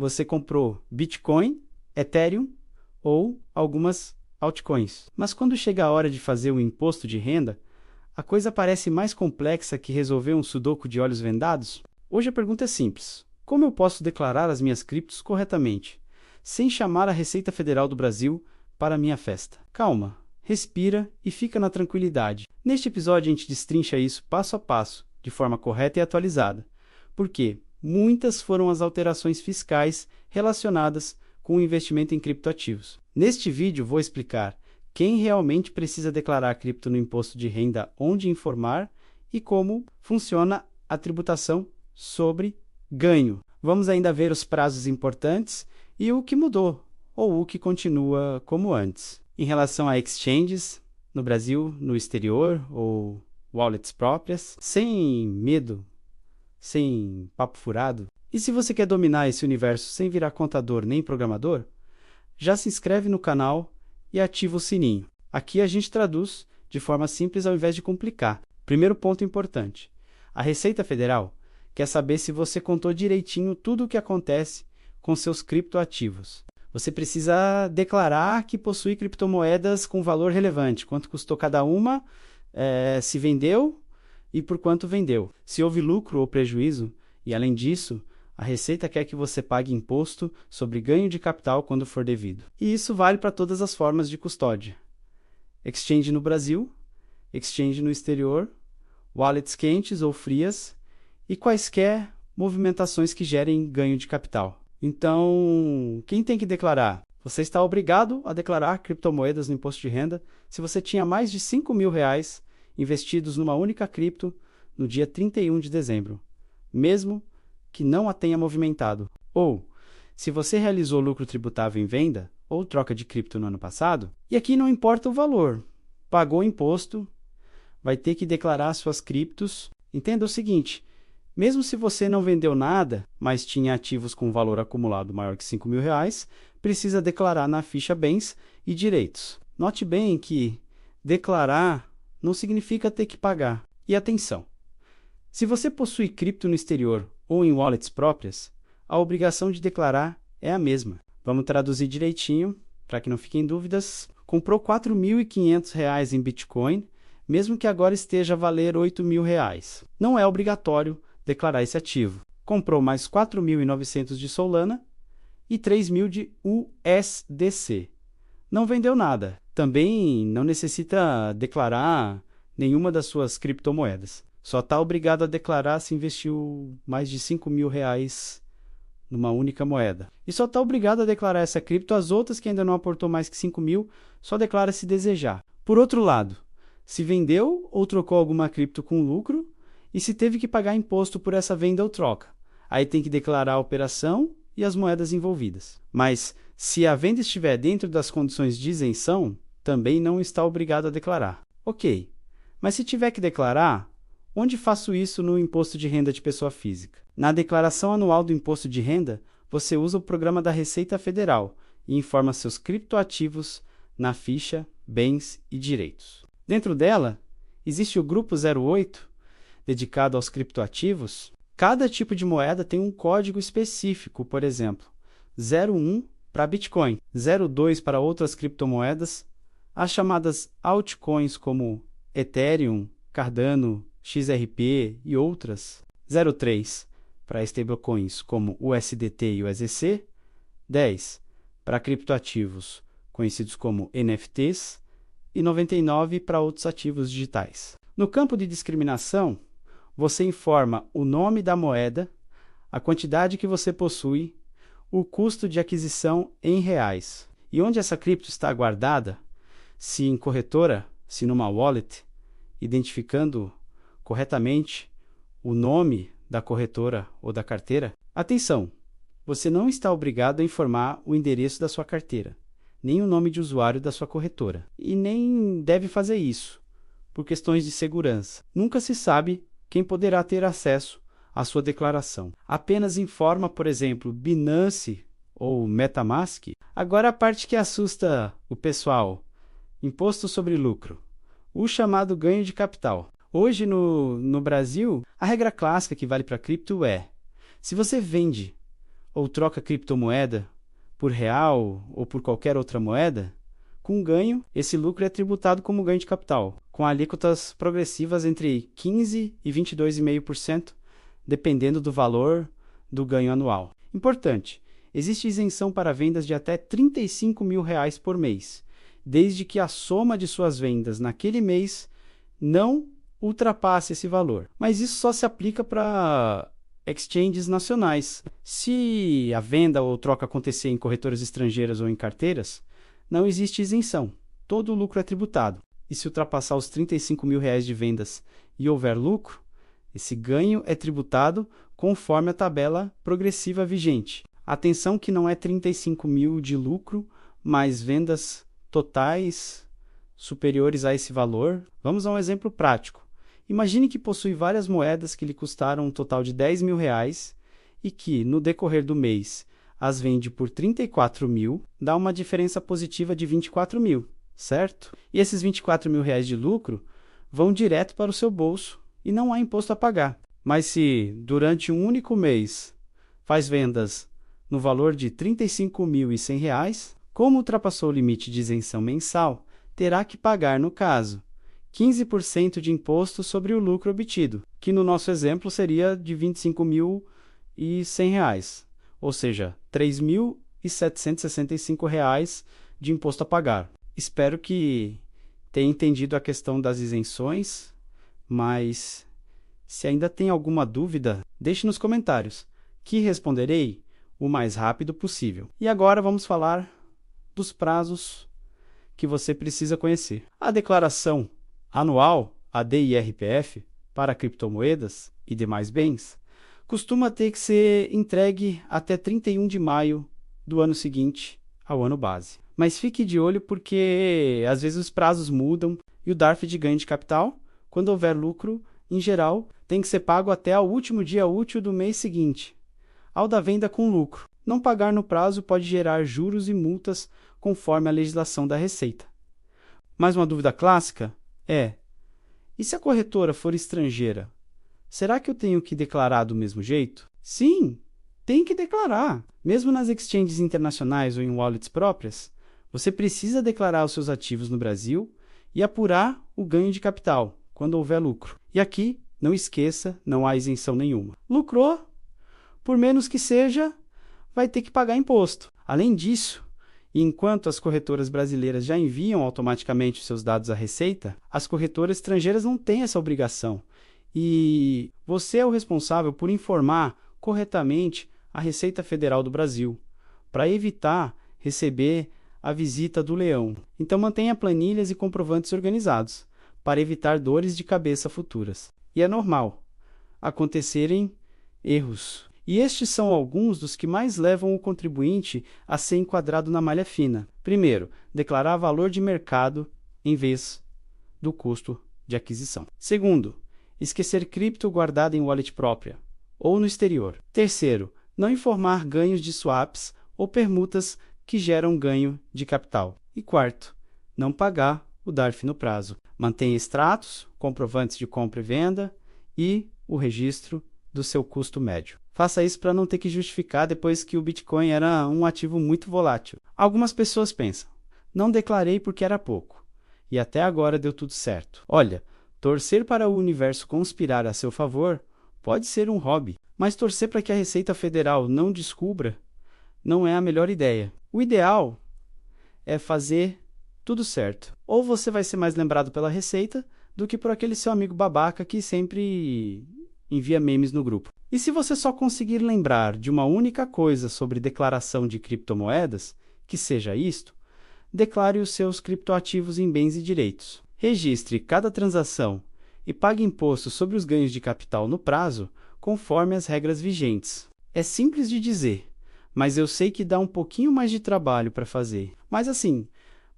você comprou Bitcoin, Ethereum ou algumas altcoins. Mas quando chega a hora de fazer o imposto de renda, a coisa parece mais complexa que resolver um sudoku de olhos vendados? Hoje a pergunta é simples. Como eu posso declarar as minhas criptos corretamente, sem chamar a Receita Federal do Brasil para a minha festa? Calma, respira e fica na tranquilidade. Neste episódio a gente destrincha isso passo a passo, de forma correta e atualizada, porque muitas foram as alterações fiscais relacionadas com o investimento em criptoativos. Neste vídeo vou explicar quem realmente precisa declarar cripto no imposto de renda, onde informar e como funciona a tributação sobre ganho. Vamos ainda ver os prazos importantes e o que mudou ou o que continua como antes. Em relação a exchanges, no Brasil, no exterior ou wallets próprias, sem medo, sem papo furado. E se você quer dominar esse universo sem virar contador nem programador, já se inscreve no canal e ativa o sininho. Aqui a gente traduz de forma simples ao invés de complicar. Primeiro ponto importante. A Receita Federal quer saber se você contou direitinho tudo o que acontece com seus criptoativos. Você precisa declarar que possui criptomoedas com valor relevante, quanto custou cada uma, se vendeu e por quanto vendeu, se houve lucro ou prejuízo, e além disso, a Receita quer que você pague imposto sobre ganho de capital quando for devido. E isso vale para todas as formas de custódia. Exchange no Brasil, exchange no exterior, wallets quentes ou frias e quaisquer movimentações que gerem ganho de capital. Então, quem tem que declarar? Você está obrigado a declarar criptomoedas no imposto de renda se você tinha mais de R$5.000 investidos numa única cripto no dia 31 de dezembro, mesmo que não a tenha movimentado. Ou, se você realizou lucro tributável em venda ou troca de cripto no ano passado, e aqui não importa o valor, pagou imposto, vai ter que declarar suas criptos. Entenda o seguinte, mesmo se você não vendeu nada, mas tinha ativos com valor acumulado maior que R$5.000, precisa declarar na ficha bens e direitos. Note bem que declarar não significa ter que pagar. E atenção, se você possui cripto no exterior ou em wallets próprias, a obrigação de declarar é a mesma. Vamos traduzir direitinho, para que não fiquem dúvidas. Comprou R$4.500 em Bitcoin, mesmo que agora esteja a valer R$8.000. Não é obrigatório declarar esse ativo. Comprou mais 4.900 de Solana e 3.000 de USDC. Não vendeu nada. Também não necessita declarar nenhuma das suas criptomoedas. Só está obrigado a declarar se investiu mais de R$5.000 numa única moeda. E só está obrigado a declarar essa cripto. As outras que ainda não aportou mais que 5.000, só declara se desejar. Por outro lado, se vendeu ou trocou alguma cripto com lucro e se teve que pagar imposto por essa venda ou troca. Aí tem que declarar a operação e as moedas envolvidas. Mas se a venda estiver dentro das condições de isenção, também não está obrigado a declarar. Ok, mas se tiver que declarar, onde faço isso no imposto de renda de pessoa física? Na declaração anual do imposto de renda, você usa o programa da Receita Federal e informa seus criptoativos na ficha Bens e Direitos. Dentro dela, existe o grupo 08, dedicado aos criptoativos. Cada tipo de moeda tem um código específico, por exemplo, 01 para Bitcoin, 02 para outras criptomoedas, as chamadas altcoins como Ethereum, Cardano, XRP e outras, 03 para stablecoins como USDT e USDC, 10 para criptoativos conhecidos como NFTs e 99 para outros ativos digitais. No campo de discriminação, você informa o nome da moeda, a quantidade que você possui, o custo de aquisição em reais e onde essa cripto está guardada, se em corretora, se numa wallet, identificando corretamente o nome da corretora ou da carteira. Atenção, você não está obrigado a informar o endereço da sua carteira, nem o nome de usuário da sua corretora, e nem deve fazer isso, por questões de segurança. Nunca se sabe quem poderá ter acesso à sua declaração. Apenas informa, por exemplo, Binance ou MetaMask. Agora a parte que assusta o pessoal, imposto sobre lucro, o chamado ganho de capital. Hoje no Brasil, a regra clássica que vale para cripto é, se você vende ou troca criptomoeda por real ou por qualquer outra moeda, com ganho, esse lucro é tributado como ganho de capital, com alíquotas progressivas entre 15% e 22,5%, dependendo do valor do ganho anual. Importante, existe isenção para vendas de até R$ 35 mil por mês, desde que a soma de suas vendas naquele mês não ultrapasse esse valor. Mas isso só se aplica para exchanges nacionais. Se a venda ou troca acontecer em corretoras estrangeiras ou em carteiras, não existe isenção. Todo o lucro é tributado. E se ultrapassar os R$ 35 mil de vendas e houver lucro, esse ganho é tributado conforme a tabela progressiva vigente. Atenção que não é 35 mil de lucro, mas vendas totais superiores a esse valor. Vamos a um exemplo prático. Imagine que possui várias moedas que lhe custaram um total de R$ 10 mil e que, no decorrer do mês, as vende por 34 mil, dá uma diferença positiva de 24 mil, certo? E esses 24 mil de lucro vão direto para o seu bolso e não há imposto a pagar. Mas se, durante um único mês, faz vendas no valor de R$ 35.100, como ultrapassou o limite de isenção mensal, terá que pagar, no caso, 15% de imposto sobre o lucro obtido, que no nosso exemplo seria de R$ 25.100, ou seja, R$ 3.765 de imposto a pagar. Espero que tenha entendido a questão das isenções, mas se ainda tem alguma dúvida, deixe nos comentários, que responderei o mais rápido possível. E agora vamos falar dos prazos que você precisa conhecer. A declaração anual, a DIRPF, para criptomoedas e demais bens, costuma ter que ser entregue até 31 de maio do ano seguinte ao ano base. Mas fique de olho porque às vezes os prazos mudam e o DARF de ganho de capital, quando houver lucro, em geral, tem que ser pago até o último dia útil do mês seguinte, ao da venda com lucro. Não pagar no prazo pode gerar juros e multas conforme a legislação da Receita. Mais uma dúvida clássica é: e se a corretora for estrangeira, será que eu tenho que declarar do mesmo jeito? Sim, tem que declarar. Mesmo nas exchanges internacionais ou em wallets próprias, você precisa declarar os seus ativos no Brasil e apurar o ganho de capital, quando houver lucro. E aqui, não esqueça, não há isenção nenhuma. Lucrou, por menos que seja, vai ter que pagar imposto. Além disso, enquanto as corretoras brasileiras já enviam automaticamente os seus dados à Receita, as corretoras estrangeiras não têm essa obrigação. E você é o responsável por informar corretamente a Receita Federal do Brasil, para evitar receber a visita do leão. Então mantenha planilhas e comprovantes organizados, para evitar dores de cabeça futuras. E é normal acontecerem erros. E estes são alguns dos que mais levam o contribuinte a ser enquadrado na malha fina. Primeiro, declarar valor de mercado em vez do custo de aquisição. Segundo, esquecer cripto guardada em wallet própria ou no exterior. Terceiro, não informar ganhos de swaps ou permutas que geram ganho de capital. E quarto, não pagar o DARF no prazo. Mantenha extratos, comprovantes de compra e venda e o registro do seu custo médio. Faça isso para não ter que justificar depois que o Bitcoin era um ativo muito volátil. Algumas pessoas pensam: não declarei porque era pouco, e até agora deu tudo certo. Olha, torcer para o universo conspirar a seu favor pode ser um hobby, mas torcer para que a Receita Federal não descubra não é a melhor ideia. O ideal é fazer tudo certo. Ou você vai ser mais lembrado pela Receita do que por aquele seu amigo babaca que sempre envia memes no grupo. E se você só conseguir lembrar de uma única coisa sobre declaração de criptomoedas, que seja isto, declare os seus criptoativos em bens e direitos. Registre cada transação e pague imposto sobre os ganhos de capital no prazo, conforme as regras vigentes. É simples de dizer, mas eu sei que dá um pouquinho mais de trabalho para fazer. Mas assim,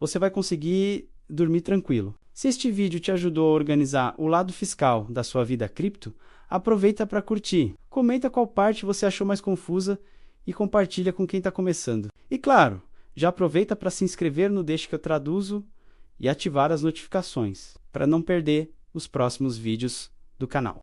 você vai conseguir dormir tranquilo. Se este vídeo te ajudou a organizar o lado fiscal da sua vida cripto, aproveita para curtir. Comenta qual parte você achou mais confusa e compartilha com quem está começando. E claro, já aproveita para se inscrever no Deixa que eu traduzo e ativar as notificações, para não perder os próximos vídeos do canal.